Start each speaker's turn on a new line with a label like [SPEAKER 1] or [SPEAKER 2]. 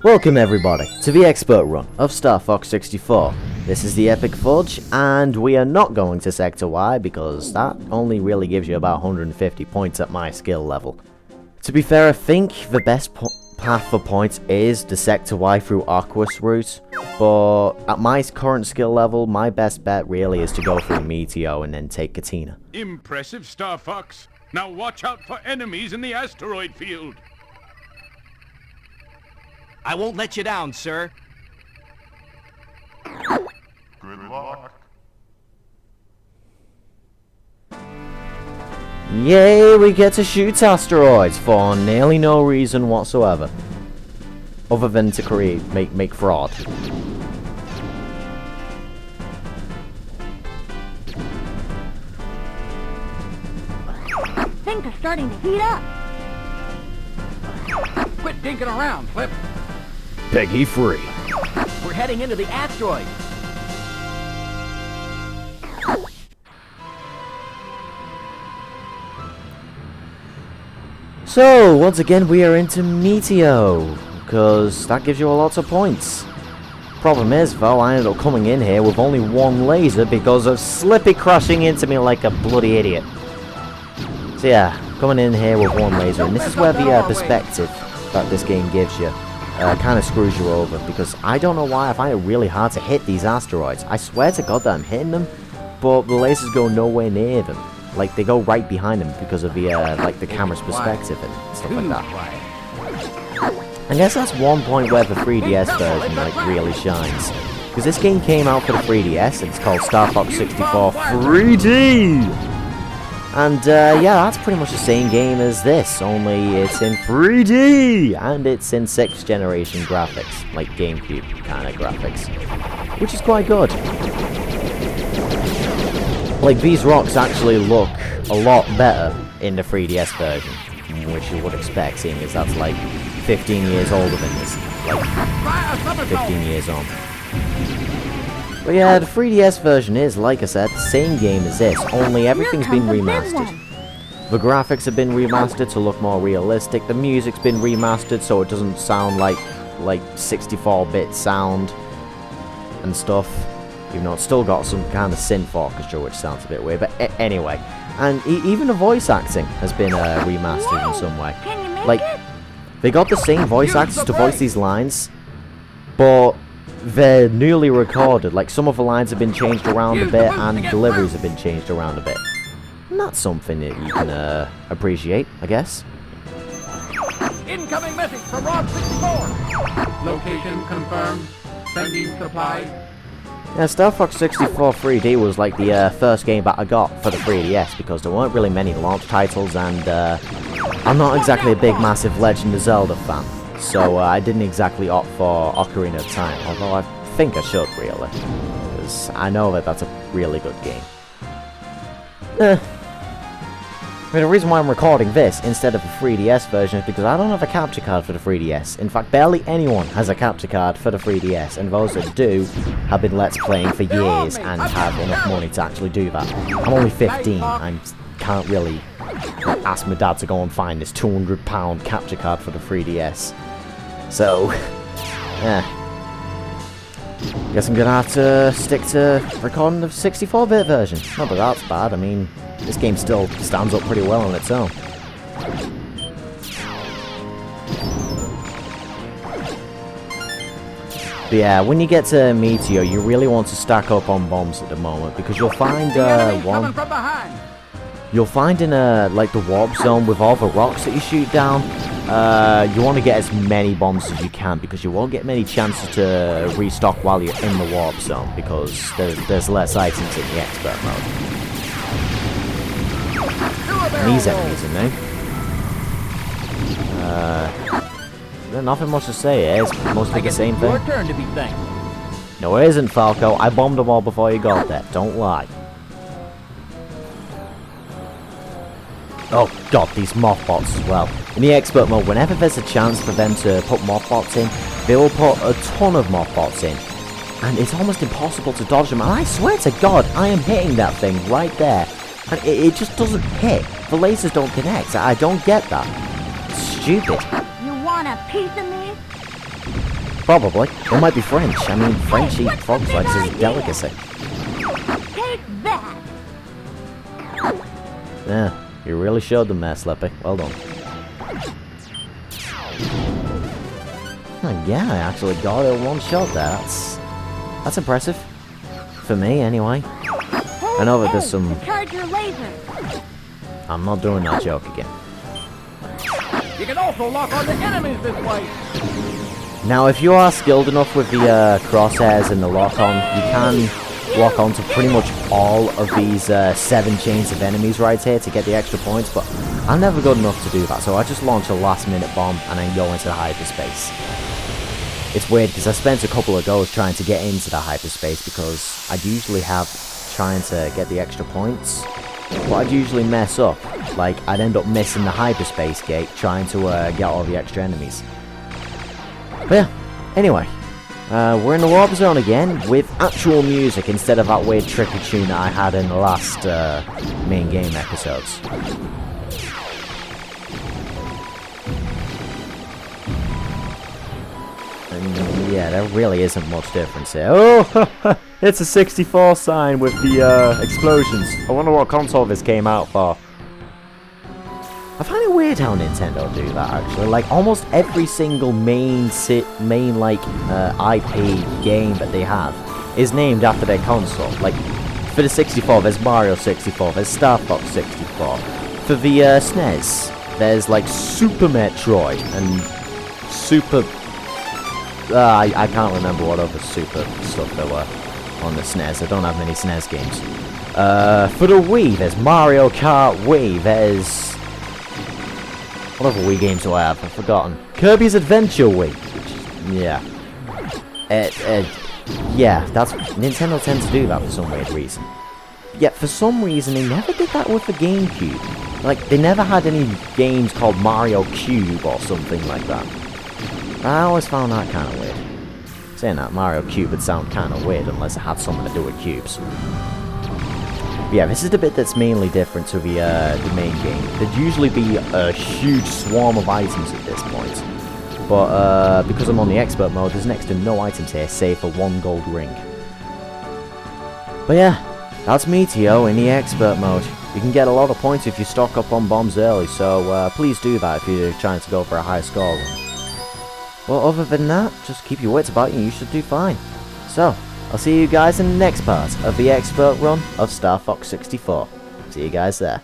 [SPEAKER 1] Welcome everybody to the expert run of Star Fox 64. This is the Epic Fudge, and we are not going to Sector Y because that only really gives you about 150 points at my skill level. To be fair, I think the best path for points is the Sector Y through Aquos route, but at my current skill level, my best bet really is to go through Meteor and then take Katina.
[SPEAKER 2] Impressive, Star Fox. Now watch out for enemies in the asteroid field.
[SPEAKER 3] I won't let you down, sir.
[SPEAKER 4] Good luck.
[SPEAKER 1] Yay, we get to shoot asteroids for nearly no reason whatsoever. Other than to make fraud.
[SPEAKER 5] Things are starting to heat up.
[SPEAKER 3] Quit dinking around, Flip.
[SPEAKER 1] Peggy free.
[SPEAKER 3] We're heading into the asteroid.
[SPEAKER 1] So, once again we are into Meteor, because that gives you a lot of points. Problem is, though, I ended up coming in here with only one laser because of Slippy crashing into me like a bloody idiot. So yeah, coming in here with one laser, and this is where the perspective that this game gives you kind of screws you over, because I don't know why I find it really hard to hit these asteroids. I swear to God that I'm hitting them, but the lasers go nowhere near them. Like, they go right behind them because of the like the camera's perspective and stuff like that. I guess that's one point where the 3DS version like really shines, because this game came out for the 3DS and it's called Star Fox 64 3D. And yeah, that's pretty much the same game as this, only it's in 3D, and it's in 6th generation graphics, like GameCube kind of graphics, which is quite good. Like, these rocks actually look a lot better in the 3DS version, which you would expect, seeing as that's like 15 years older than this, like 15 years on. But yeah, the 3DS version is, like I said, the same game as this, only everything's been remastered. The graphics have been remastered to look more realistic, the music's been remastered so it doesn't sound like 64-bit sound and stuff. Even though it's still got some kind of synth orchestra, which sounds a bit weird, but anyway. And even the voice acting has been remastered in some way. Like, they got the same voice actors to voice these lines, but they're newly recorded. Like, some of the lines have been changed around a bit, and deliveries have been changed around a bit. And that's something that you can appreciate, I guess.
[SPEAKER 3] Incoming message from Rob 64. Location confirmed. Sending supplies.
[SPEAKER 1] Yeah, Star Fox 64 3D was like the first game that I got for the 3DS, because there weren't really many launch titles, and I'm not exactly a big massive Legend of Zelda fan, so I didn't exactly opt for Ocarina of Time, although I think I should really, because I know that that's a really good game. I mean, the reason why I'm recording this instead of the 3DS version is because I don't have a capture card for the 3DS. In fact, barely anyone has a capture card for the 3DS, and those that do have been Let's Playing for years and have enough money to actually do that. I'm only 15, I can't really ask my dad to go and find this £200 capture card for the 3DS. So, yeah. Guess I'm gonna have to stick to recording the 64-bit version. Not that that's bad, I mean, this game still stands up pretty well on its own. But yeah, when you get to Meteor, you really want to stack up on bombs at the moment, because you'll find you'll find in like the warp zone with all the rocks that you shoot down, you want to get as many bombs as you can, because you won't get many chances to restock while you're in the warp zone, because there's less items in the expert mode. And these enemies are new. There's nothing much to say here, it's mostly the same thing.
[SPEAKER 3] Your turn to be thanked.
[SPEAKER 1] No, it isn't, Falco. I bombed them all before you got there. Don't lie. Oh god, these mothbots as well. In the expert mode, whenever there's a chance for them to put mothbots in, they will put a ton of mothbots in. And it's almost impossible to dodge them. And I swear to God, I am hitting that thing right there. And it just doesn't hit. The lasers don't connect. I don't get that. It's stupid.
[SPEAKER 5] You want a piece of me?
[SPEAKER 1] Probably. They might be French. I mean, French eat frog's legs is a delicacy.
[SPEAKER 5] Take that!
[SPEAKER 1] Yeah, you really showed them there, Slippy. Well done. Oh, yeah, I actually got it one shot there. That's impressive. For me, anyway. I know that there's some...
[SPEAKER 5] Charge your laser.
[SPEAKER 1] I'm not doing that joke again.
[SPEAKER 3] You can also lock on the enemies this way.
[SPEAKER 1] Now, if you are skilled enough with the crosshairs and the lock-on, you can lock on to pretty much all of these 7 chains of enemies right here to get the extra points, but I'm never good enough to do that, so I just launch a last-minute bomb and then go into the hyperspace. It's weird because I spent a couple of goes trying to get into the hyperspace because I'd usually have trying to get the extra points, but I'd usually mess up. Like, I'd end up missing the hyperspace gate trying to get all the extra enemies. But yeah, anyway, we're in the warp zone again with actual music instead of that weird tricky tune that I had in the last main game episodes. And yeah, there really isn't much difference here. Oh, it's a 64 sign with the explosions. I wonder what console this came out for. I find it weird how Nintendo do that, actually. Like, almost every single main like IP game that they have is named after their console. Like, for the 64, there's Mario 64, there's Star Fox 64. For the SNES, there's like Super Metroid and Super... I can't remember what other Super stuff there were on the SNES. I don't have many SNES games. For the Wii, there's Mario Kart Wii, there's... What other Wii games do I have? I've forgotten. Kirby's Adventure Wii. Which, yeah. Yeah, that's... Nintendo tends to do that for some weird reason. Yet, for some reason, they never did that with the GameCube. Like, they never had any games called Mario Cube or something like that. I always found that kind of weird. Saying that, Mario Cube would sound kind of weird unless it had something to do with cubes. Yeah, this is the bit that's mainly different to the main game. There'd usually be a huge swarm of items at this point. But because I'm on the expert mode, there's next to no items here, save for 1 gold ring. But yeah, that's Meteo in the expert mode. You can get a lot of points if you stock up on bombs early, so please do that if you're trying to go for a high score run. Well, other than that, just keep your wits about you and you should do fine. So, I'll see you guys in the next part of the expert run of Star Fox 64. See you guys there.